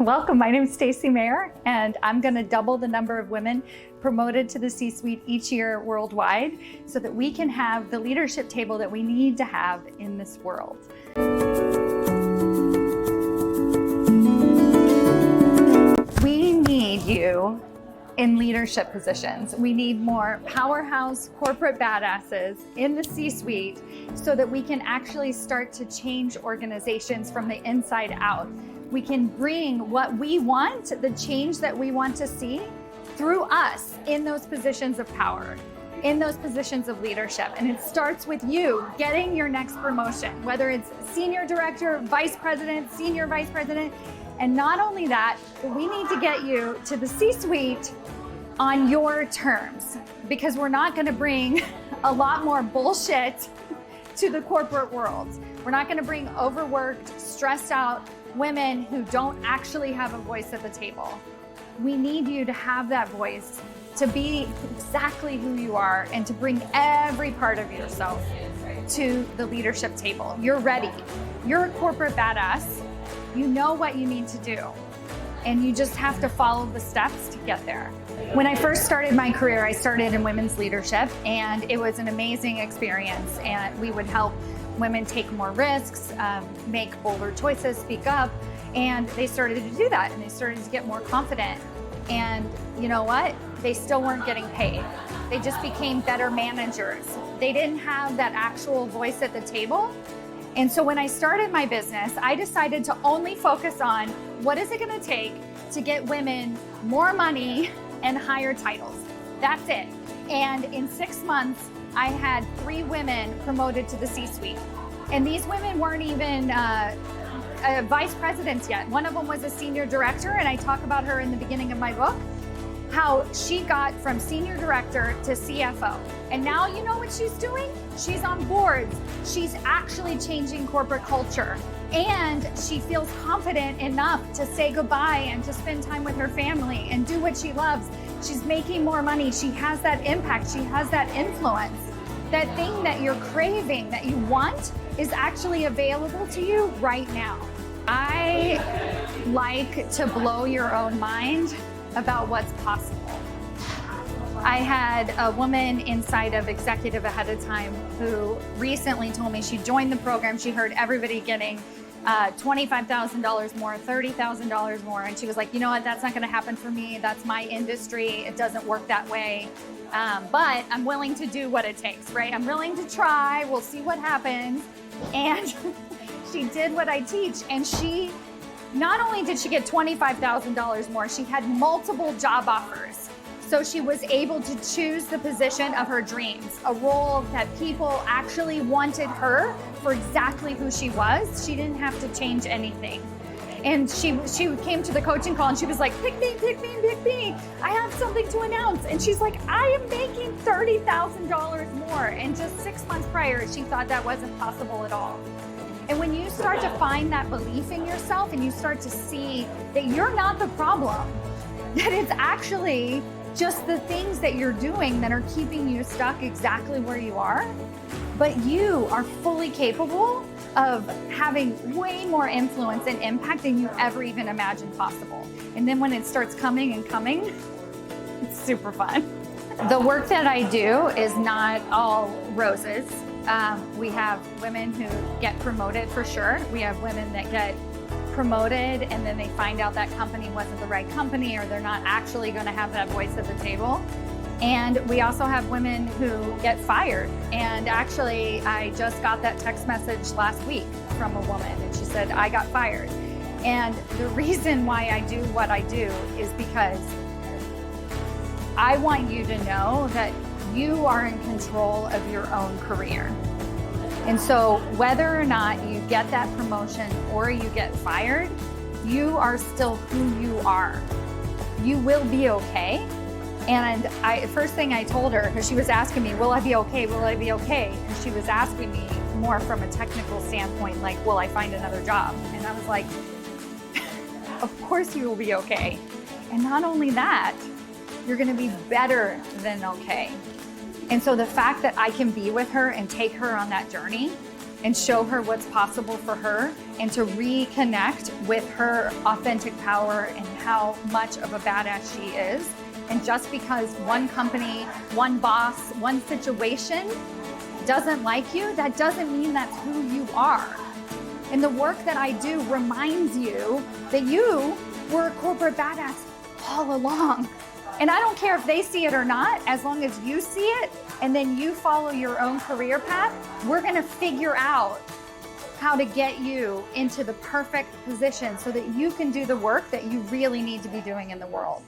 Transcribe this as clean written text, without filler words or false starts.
Welcome, my name is Stacy Mayer, and I'm going to double the number of women promoted to the C-suite each year worldwide so that we can have the leadership table that we need to have in this world. We need you in leadership positions. We need more powerhouse corporate badasses in the C-suite so that we can actually start to change organizations from the inside out. We can bring what we want, the change that we want to see, through us in those positions of power, in those positions of leadership. And it starts with you getting your next promotion, whether it's senior director, vice president, senior vice president. And not only that, but we need to get you to the C-suite on your terms, because we're not going to bring a lot more bullshit to the corporate world. We're not going to bring overworked, stressed out women who don't actually have a voice at the table. We need you to have that voice, to be exactly who you are, and to bring every part of yourself to the leadership table. You're ready. You're a corporate badass. You know what you need to do, and you just have to follow the steps to get there. When I first started my career, I started in women's leadership, and it was an amazing experience. And we would help women take more risks, make bolder choices, speak up, and they started to do that, and they started to get more confident. And you know what? They still weren't getting paid. They just became better managers. They didn't have that actual voice at the table. And so when I started my business, I decided to only focus on what is it going to take to get women more money and higher titles. That's it. And in 6 months, I had 3 women promoted to the C-suite. And these women weren't even vice presidents yet. One of them was a senior director, and I talk about her in the beginning of my book, how she got from senior director to CFO. And now you know what she's doing? She's on boards. She's actually changing corporate culture. And she feels confident enough to say goodbye and to spend time with her family and do what she loves. She's making more money. She has that impact. She has that influence. That thing that you're craving, that you want, is actually available to you right now. I like to blow your own mind about what's possible. I had a woman inside of Executive Ahead of Time who recently told me she joined the program. She heard everybody getting $25,000 more, $30,000 more. And she was like, you know what, that's not gonna happen for me. That's my industry. It doesn't work that way. But I'm willing to do what it takes, right? I'm willing to try. We'll see what happens. And she did what I teach. And she, not only did she get $25,000 more, she had multiple job offers. So she was able to choose the position of her dreams, a role that people actually wanted her for exactly who she was. She didn't have to change anything. And she came to the coaching call and she was like, pick me, pick me, pick me. I have something to announce. And she's like, I am making $30,000 more. And just 6 months prior, she thought that wasn't possible at all. And when you start to find that belief in yourself and you start to see that you're not the problem, that it's actually just the things that you're doing that are keeping you stuck exactly where you are, but you are fully capable of having way more influence and impact than you ever even imagined possible. And then when it starts coming and coming, it's super fun. The work that I do is not all roses. We have women who get promoted for sure. We have women that get promoted and then they find out that company wasn't the right company, or they're not actually going to have that voice at the table. And we also have women who get fired. And actually, I just got that text message last week from a woman, and she said, I got fired. And the reason why I do what I do is because I want you to know that you are in control of your own career. And so whether or not you get that promotion or you get fired, you are still who you are. You will be okay. And first thing I told her, because she was asking me, will I be okay? Will I be okay? And she was asking me more from a technical standpoint, like, will I find another job? And I was like, of course you will be okay. And not only that, you're gonna be better than okay. And so the fact that I can be with her and take her on that journey and show her what's possible for her, and to reconnect with her authentic power and how much of a badass she is. And just because one company, one boss, one situation doesn't like you, that doesn't mean that's who you are. And the work that I do reminds you that you were a corporate badass all along. And I don't care if they see it or not, as long as you see it and then you follow your own career path, we're gonna figure out how to get you into the perfect position so that you can do the work that you really need to be doing in the world.